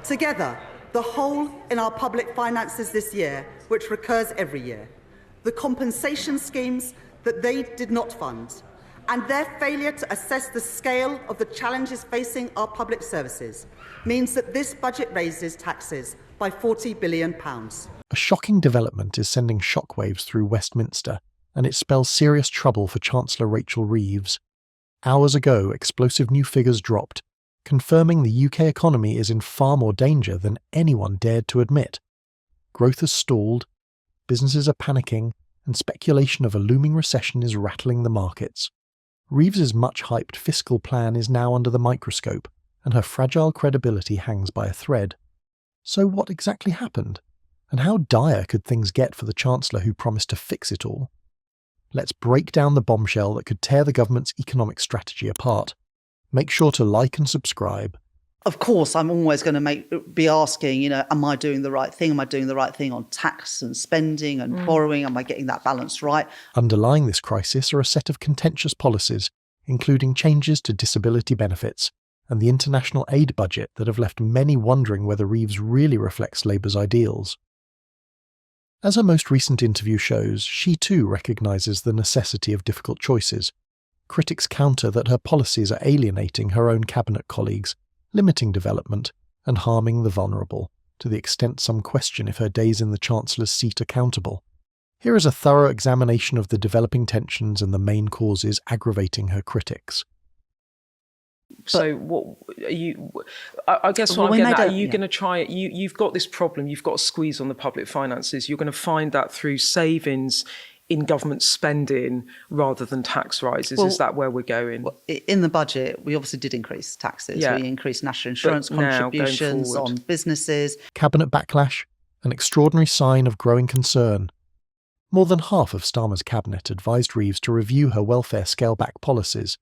Together, the hole in our public finances this year, which recurs every year, the compensation schemes that they did not fund, and their failure to assess the scale of the challenges facing our public services means that this budget raises taxes by £40 billion. A shocking development is sending shockwaves through Westminster, and it spells serious trouble for Chancellor Rachel Reeves. Hours ago, explosive new figures dropped, confirming the UK economy is in far more danger than anyone dared to admit. Growth has stalled, businesses are panicking, and speculation of a looming recession is rattling the markets. Reeves's much-hyped fiscal plan is now under the microscope, and her fragile credibility hangs by a thread. So what exactly happened? And how dire could things get for the Chancellor who promised to fix it all? Let's break down the bombshell that could tear the government's economic strategy apart. Make sure to like and subscribe. Of course, I'm always going to be asking, am I doing the right thing? Am I doing the right thing on tax and spending and borrowing? Am I getting that balance right? Underlying this crisis are a set of contentious policies, including changes to disability benefits and the international aid budget that have left many wondering whether Reeves really reflects Labour's ideals. As her most recent interview shows, she too recognises the necessity of difficult choices. Critics counter that her policies are alienating her own cabinet colleagues, limiting development and harming the vulnerable, to the extent some question if her days in the Chancellor's seat are countable. Here is a thorough examination of the developing tensions and the main causes aggravating her critics. So what are you? I guess what I'm getting at, are you going to try it? You've got this problem. You've got a squeeze on the public finances. You're going to find that through savings in government spending rather than tax rises. Is that where we're going? In the budget, we obviously did increase taxes. Yeah. We increased national insurance contributions on businesses. Cabinet backlash, an extraordinary sign of growing concern. More than half of Starmer's cabinet advised Reeves to review her welfare scale-back policies.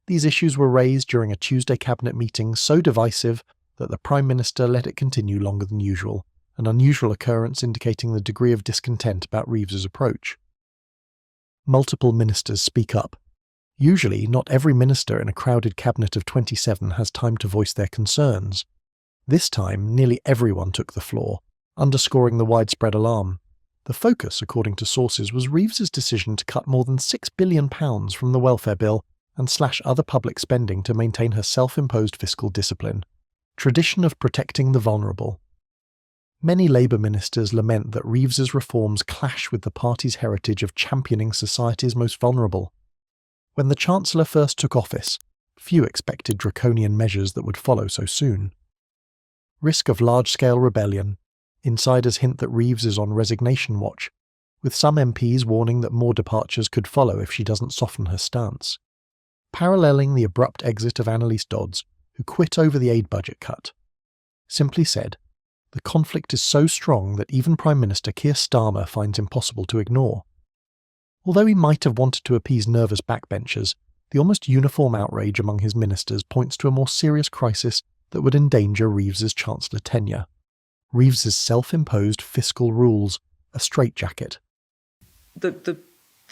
These issues were raised during a Tuesday cabinet meeting so divisive that the Prime Minister let it continue longer than usual, an unusual occurrence indicating the degree of discontent about Reeves's approach. Multiple ministers speak up. Usually, not every minister in a crowded cabinet of 27 has time to voice their concerns. This time, nearly everyone took the floor, underscoring the widespread alarm. The focus, according to sources, was Reeves's decision to cut more than £6 billion from the welfare bill and slash other public spending to maintain her self-imposed fiscal discipline. Tradition of protecting the vulnerable. Many Labour ministers lament that Reeves's reforms clash with the party's heritage of championing society's most vulnerable. When the Chancellor first took office, few expected draconian measures that would follow so soon. Risk of large-scale rebellion. Insiders hint that Reeves is on resignation watch, with some MPs warning that more departures could follow if she doesn't soften her stance. Paralleling the abrupt exit of Annalise Dodds, who quit over the aid budget cut. Simply said, the conflict is so strong that even Prime Minister Keir Starmer finds impossible to ignore. Although he might have wanted to appease nervous backbenchers, the almost uniform outrage among his ministers points to a more serious crisis that would endanger Reeves's Chancellor tenure. Reeves's self-imposed fiscal rules, a straitjacket.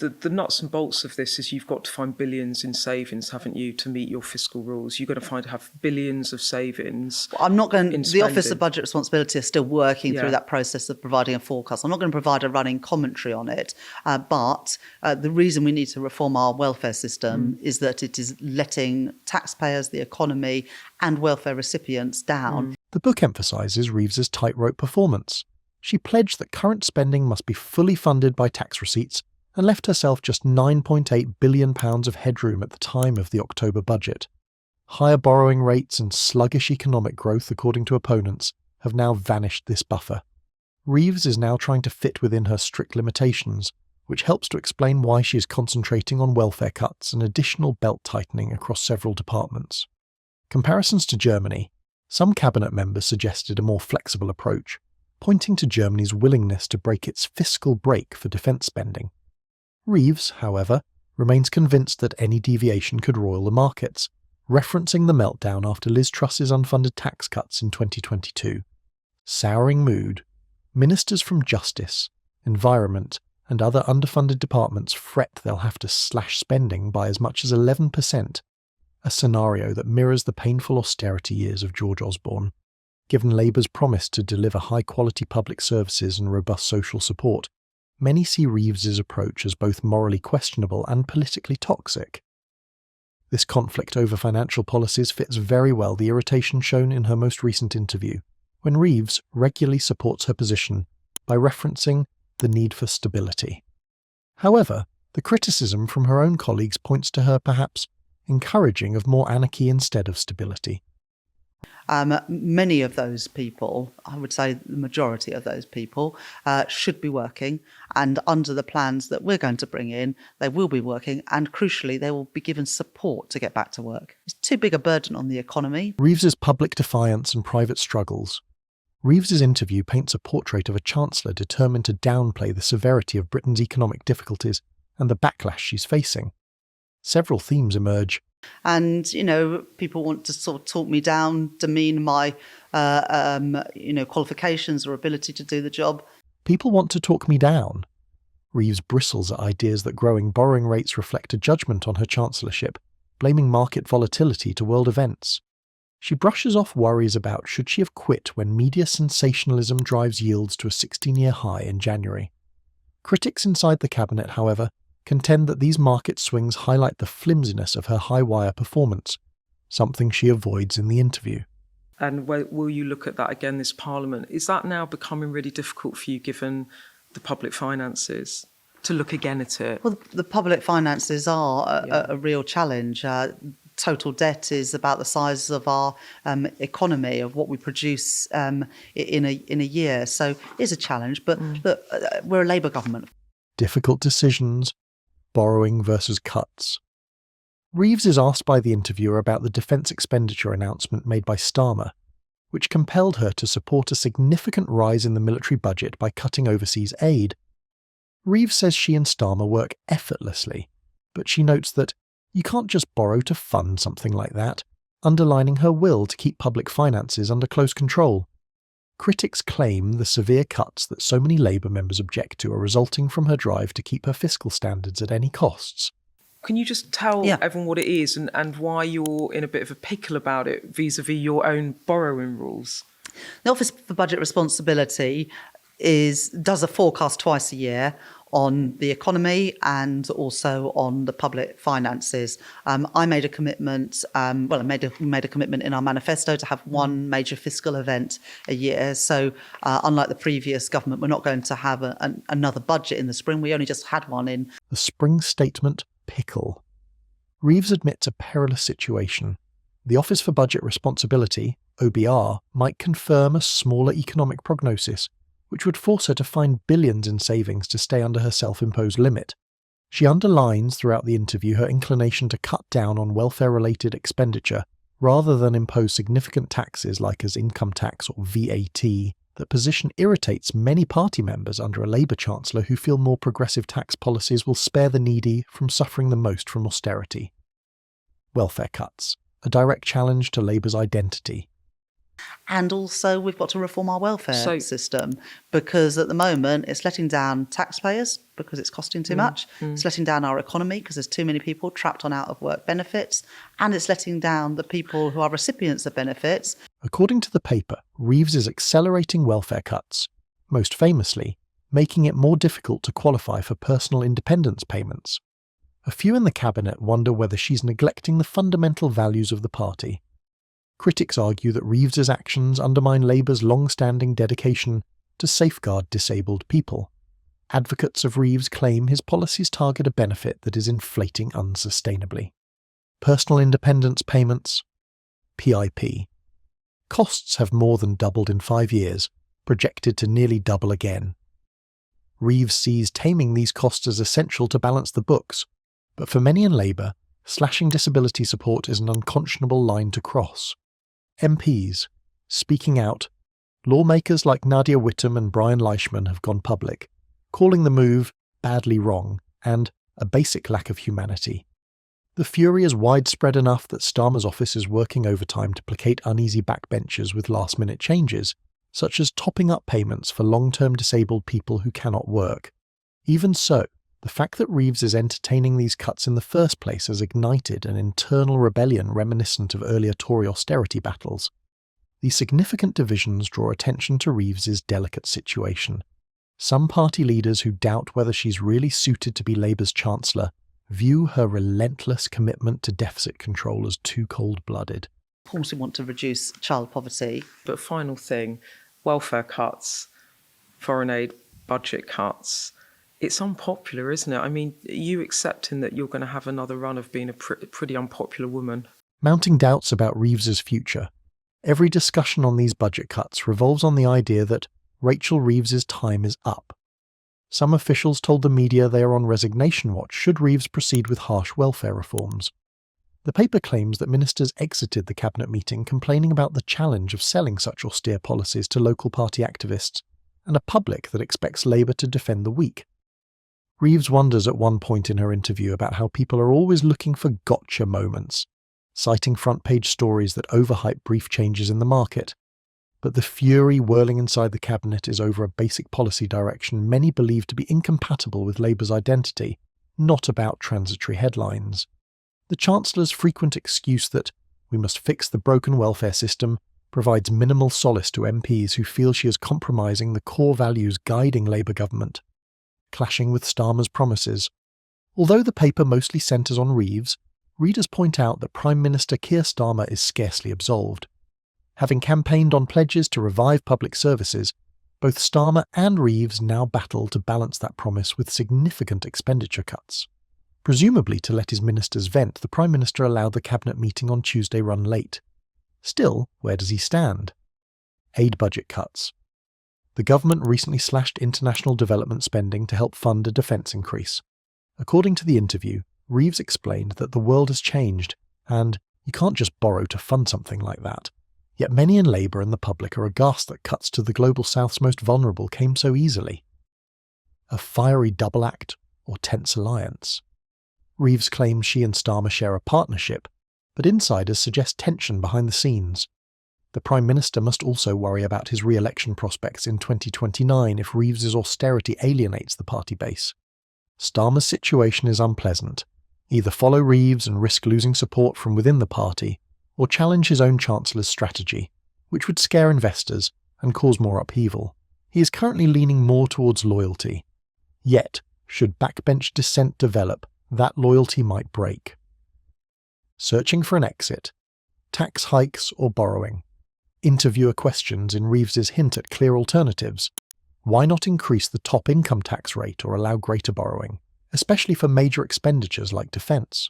The nuts and bolts of this is you've got to find billions in savings, haven't you, to meet your fiscal rules? You've got to have billions of savings. I'm not going. The Office of Budget Responsibility is still working through that process of providing a forecast. I'm not going to provide a running commentary on it, but the reason we need to reform our welfare system is that it is letting taxpayers, the economy, and welfare recipients down. The book emphasises Reeves's tightrope performance. She pledged that current spending must be fully funded by tax receipts, and left herself just £9.8 billion of headroom at the time of the October budget. Higher borrowing rates and sluggish economic growth, according to opponents, have now vanished this buffer. Reeves is now trying to fit within her strict limitations, which helps to explain why she is concentrating on welfare cuts and additional belt-tightening across several departments. Comparisons to Germany. Some cabinet members suggested a more flexible approach, pointing to Germany's willingness to break its fiscal brake for defence spending. Reeves, however, remains convinced that any deviation could roil the markets, referencing the meltdown after Liz Truss's unfunded tax cuts in 2022. Souring mood. Ministers from Justice, Environment, and other underfunded departments fret they'll have to slash spending by as much as 11%, a scenario that mirrors the painful austerity years of George Osborne. Given Labour's promise to deliver high-quality public services and robust social support, many see Reeves's approach as both morally questionable and politically toxic. This conflict over financial policies fits very well the irritation shown in her most recent interview, when Reeves regularly supports her position by referencing the need for stability. However, the criticism from her own colleagues points to her perhaps encouraging of more anarchy instead of stability. Many of those people, I would say the majority of those people, should be working, and under the plans that we're going to bring in, they will be working, and crucially, they will be given support to get back to work. It's too big a burden on the economy. Reeves's public defiance and private struggles. Reeves's interview paints a portrait of a Chancellor determined to downplay the severity of Britain's economic difficulties and the backlash she's facing. Several themes emerge. And, people want to sort of talk me down, demean my, qualifications or ability to do the job. People want to talk me down. Reeves bristles at ideas that growing borrowing rates reflect a judgment on her chancellorship, blaming market volatility to world events. She brushes off worries about should she have quit when media sensationalism drives yields to a 16-year high in January. Critics inside the cabinet, however, contend that these market swings highlight the flimsiness of her high-wire performance, something she avoids in the interview. And will you look at that again this Parliament? Is that now becoming really difficult for you, given the public finances, to look again at it? Well, the public finances are a real challenge. Total debt is about the size of our economy, of what we produce in a year. So it is a challenge, but look, we're a Labour government. Difficult decisions, borrowing versus cuts. Reeves is asked by the interviewer about the defence expenditure announcement made by Starmer, which compelled her to support a significant rise in the military budget by cutting overseas aid. Reeves says she and Starmer work effortlessly, but she notes that you can't just borrow to fund something like that, underlining her will to keep public finances under close control. Critics claim the severe cuts that so many Labour members object to are resulting from her drive to keep her fiscal standards at any costs. Can you just tell everyone what it is and why you're in a bit of a pickle about it vis-à-vis your own borrowing rules? The Office for Budget Responsibility does a forecast twice a year on the economy and also on the public finances. I made a commitment, we made a commitment in our manifesto to have one major fiscal event a year. So unlike the previous government, we're not going to have another budget in the spring. We only just had one in. The spring statement pickle. Reeves admits a perilous situation. The Office for Budget Responsibility, OBR, might confirm a smaller economic prognosis, which would force her to find billions in savings to stay under her self-imposed limit. She underlines throughout the interview her inclination to cut down on welfare-related expenditure rather than impose significant taxes like as income tax or VAT. That position irritates many party members under a Labour Chancellor who feel more progressive tax policies will spare the needy from suffering the most from austerity. Welfare cuts, a direct challenge to Labour's identity. And also we've got to reform our welfare system, because at the moment it's letting down taxpayers because it's costing too much. It's letting down our economy because there's too many people trapped on out-of-work benefits, and it's letting down the people who are recipients of benefits. According to the paper, Reeves is accelerating welfare cuts, most famously making it more difficult to qualify for personal independence payments. A few in the cabinet wonder whether she's neglecting the fundamental values of the party. Critics argue that Reeves's actions undermine Labour's long-standing dedication to safeguard disabled people. Advocates of Reeves claim his policies target a benefit that is inflating unsustainably. Personal independence payments, PIP. Costs have more than doubled in 5 years, projected to nearly double again. Reeves sees taming these costs as essential to balance the books, but for many in Labour, slashing disability support is an unconscionable line to cross. MPs, speaking out, lawmakers like Nadia Whittome and Brian Leishman have gone public, calling the move badly wrong and a basic lack of humanity. The fury is widespread enough that Starmer's office is working overtime to placate uneasy backbenchers with last-minute changes, such as topping up payments for long-term disabled people who cannot work. Even so, the fact that Reeves is entertaining these cuts in the first place has ignited an internal rebellion reminiscent of earlier Tory austerity battles. These significant divisions draw attention to Reeves's delicate situation. Some party leaders who doubt whether she's really suited to be Labour's Chancellor view her relentless commitment to deficit control as too cold-blooded. Of course we want to reduce child poverty. But final thing, welfare cuts, foreign aid budget cuts, it's unpopular, isn't it? I mean, are you accepting that you're going to have another run of being a pretty unpopular woman? Mounting doubts about Reeves's future, every discussion on these budget cuts revolves on the idea that Rachel Reeves's time is up. Some officials told the media they are on resignation watch should Reeves proceed with harsh welfare reforms. The paper claims that ministers exited the cabinet meeting complaining about the challenge of selling such austere policies to local party activists and a public that expects Labour to defend the weak. Reeves wonders at one point in her interview about how people are always looking for gotcha moments, citing front-page stories that overhype brief changes in the market. But the fury whirling inside the cabinet is over a basic policy direction many believe to be incompatible with Labour's identity, not about transitory headlines. The Chancellor's frequent excuse that we must fix the broken welfare system provides minimal solace to MPs who feel she is compromising the core values guiding Labour government, clashing with Starmer's promises. Although the paper mostly centres on Reeves, readers point out that Prime Minister Keir Starmer is scarcely absolved. Having campaigned on pledges to revive public services, both Starmer and Reeves now battle to balance that promise with significant expenditure cuts. Presumably to let his ministers vent, the Prime Minister allowed the cabinet meeting on Tuesday run late. Still, where does he stand? Aid budget cuts. The government recently slashed international development spending to help fund a defence increase. According to the interview, Reeves explained that the world has changed, and you can't just borrow to fund something like that. Yet many in Labour and the public are aghast that cuts to the Global South's most vulnerable came so easily. A fiery double act or tense alliance. Reeves claims she and Starmer share a partnership, but insiders suggest tension behind the scenes. The Prime Minister must also worry about his re-election prospects in 2029 if Reeves's austerity alienates the party base. Starmer's situation is unpleasant. Either follow Reeves and risk losing support from within the party, or challenge his own Chancellor's strategy, which would scare investors and cause more upheaval. He is currently leaning more towards loyalty. Yet, should backbench dissent develop, that loyalty might break. Searching for an exit. Tax hikes or borrowing. Interviewer questions in Reeves's hint at clear alternatives. Why not increase the top income tax rate or allow greater borrowing, especially for major expenditures like defence?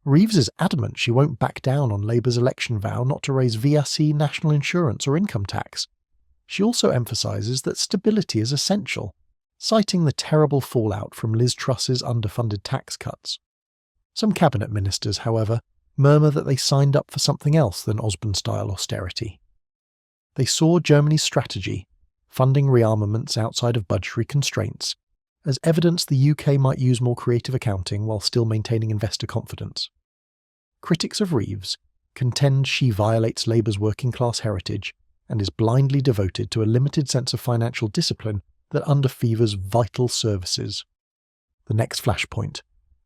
Reeves is adamant she won't back down on Labour's election vow not to raise VRC, national insurance or income tax. She also emphasises that stability is essential, citing the terrible fallout from Liz Truss's underfunded tax cuts. Some cabinet ministers, however, murmur that they signed up for something else than Osborne-style austerity. They saw Germany's strategy, funding rearmaments outside of budgetary constraints, as evidence the UK might use more creative accounting while still maintaining investor confidence. Critics of Reeves contend she violates Labour's working-class heritage and is blindly devoted to a limited sense of financial discipline that underfevers vital services. The next flashpoint.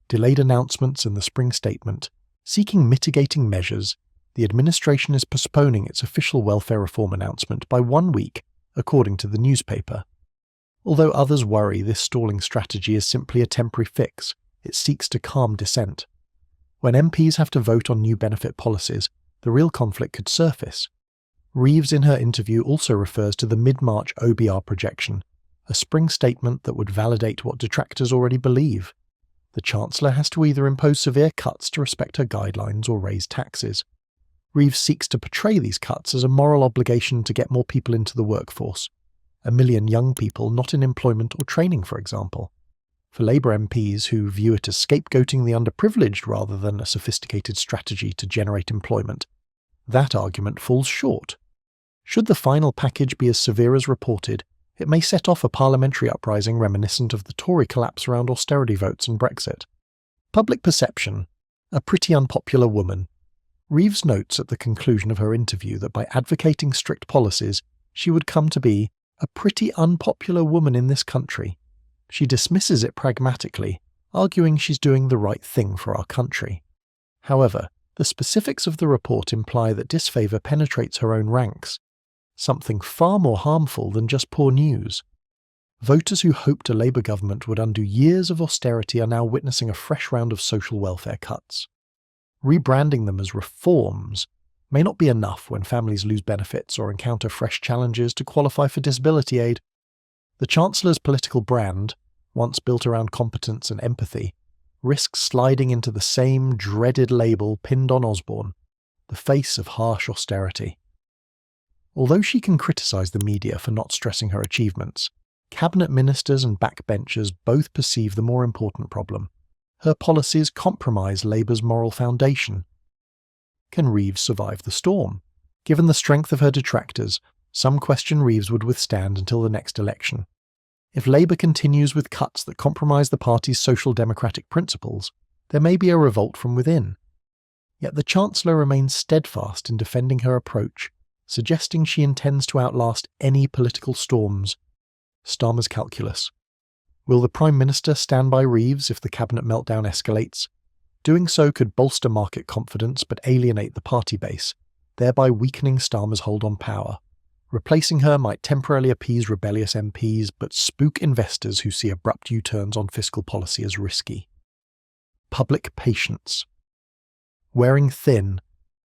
Delayed announcements and the spring statement. Seeking mitigating measures, the administration is postponing its official welfare reform announcement by 1 week, according to the newspaper. Although others worry this stalling strategy is simply a temporary fix, it seeks to calm dissent. When MPs have to vote on new benefit policies, the real conflict could surface. Reeves in her interview also refers to the mid-March OBR projection, a spring statement that would validate what detractors already believe. The Chancellor has to either impose severe cuts to respect her guidelines or raise taxes. Reeves seeks to portray these cuts as a moral obligation to get more people into the workforce. 1 million young people not in employment or training, for example. For Labour MPs who view it as scapegoating the underprivileged rather than a sophisticated strategy to generate employment, that argument falls short. Should the final package be as severe as reported, it may set off a parliamentary uprising reminiscent of the Tory collapse around austerity votes and Brexit. Public perception. A pretty unpopular woman. Reeves notes at the conclusion of her interview that by advocating strict policies, she would come to be a pretty unpopular woman in this country. She dismisses it pragmatically, arguing she's doing the right thing for our country. However, the specifics of the report imply that disfavour penetrates her own ranks, something far more harmful than just poor news. Voters who hoped a Labour government would undo years of austerity are now witnessing a fresh round of social welfare cuts. Rebranding them as reforms may not be enough when families lose benefits or encounter fresh challenges to qualify for disability aid. The Chancellor's political brand, once built around competence and empathy, risks sliding into the same dreaded label pinned on Osborne, the face of harsh austerity. Although she can criticise the media for not stressing her achievements, cabinet ministers and backbenchers both perceive the more important problem. Her policies compromise Labour's moral foundation. Can Reeves survive the storm? Given the strength of her detractors, some question Reeves would withstand until the next election. If Labour continues with cuts that compromise the party's social democratic principles, there may be a revolt from within. Yet the Chancellor remains steadfast in defending her approach, suggesting she intends to outlast any political storms. Starmer's calculus. Will the Prime Minister stand by Reeves if the cabinet meltdown escalates? Doing so could bolster market confidence but alienate the party base, thereby weakening Starmer's hold on power. Replacing her might temporarily appease rebellious MPs but spook investors who see abrupt U-turns on fiscal policy as risky. Public patience. Wearing thin,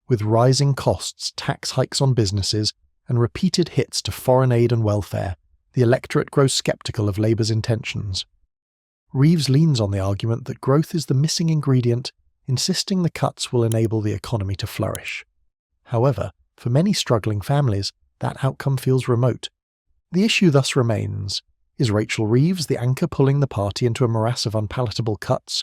with rising costs, tax hikes on businesses, and repeated hits to foreign aid and welfare, the electorate grows sceptical of Labour's intentions. Reeves leans on the argument that growth is the missing ingredient, insisting the cuts will enable the economy to flourish. However, for many struggling families, that outcome feels remote. The issue thus remains: is Rachel Reeves the anchor pulling the party into a morass of unpalatable cuts,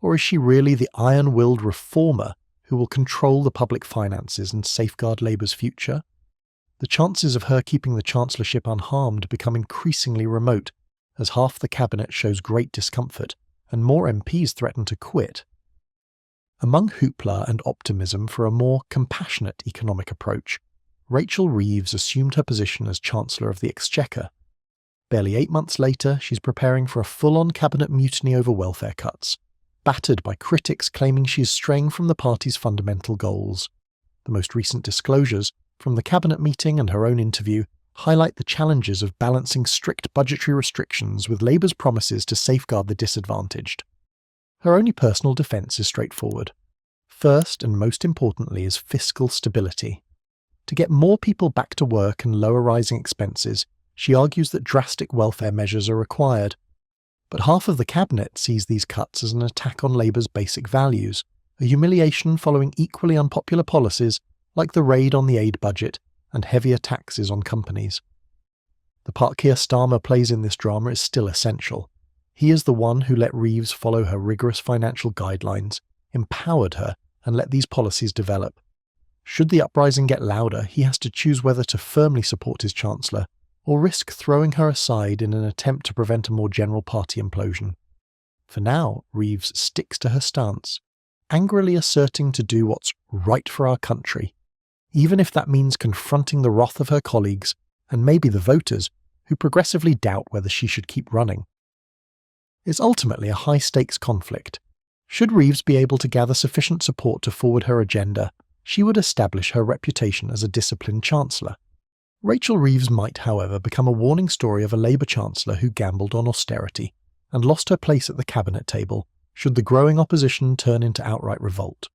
or is she really the iron-willed reformer who will control the public finances and safeguard Labour's future? The chances of her keeping the Chancellorship unharmed become increasingly remote, as half the cabinet shows great discomfort and more MPs threaten to quit. Among hoopla and optimism for a more compassionate economic approach, Rachel Reeves assumed her position as Chancellor of the Exchequer. Barely 8 months later, she's preparing for a full-on cabinet mutiny over welfare cuts, battered by critics claiming she's straying from the party's fundamental goals. The most recent disclosures, from the cabinet meeting and her own interview, highlight the challenges of balancing strict budgetary restrictions with Labour's promises to safeguard the disadvantaged. Her only personal defence is straightforward. First and most importantly is fiscal stability. To get more people back to work and lower rising expenses, she argues that drastic welfare measures are required. But half of the cabinet sees these cuts as an attack on Labour's basic values, a humiliation following equally unpopular policies like the raid on the aid budget and heavier taxes on companies. The part Keir Starmer plays in this drama is still essential. He is the one who let Reeves follow her rigorous financial guidelines, empowered her, and let these policies develop. Should the uprising get louder, he has to choose whether to firmly support his Chancellor or risk throwing her aside in an attempt to prevent a more general party implosion. For now, Reeves sticks to her stance, angrily asserting to do what's right for our country, even if that means confronting the wrath of her colleagues and maybe the voters who progressively doubt whether she should keep running. It's ultimately a high-stakes conflict. Should Reeves be able to gather sufficient support to forward her agenda, she would establish her reputation as a disciplined Chancellor. Rachel Reeves might, however, become a warning story of a Labour Chancellor who gambled on austerity and lost her place at the cabinet table should the growing opposition turn into outright revolt.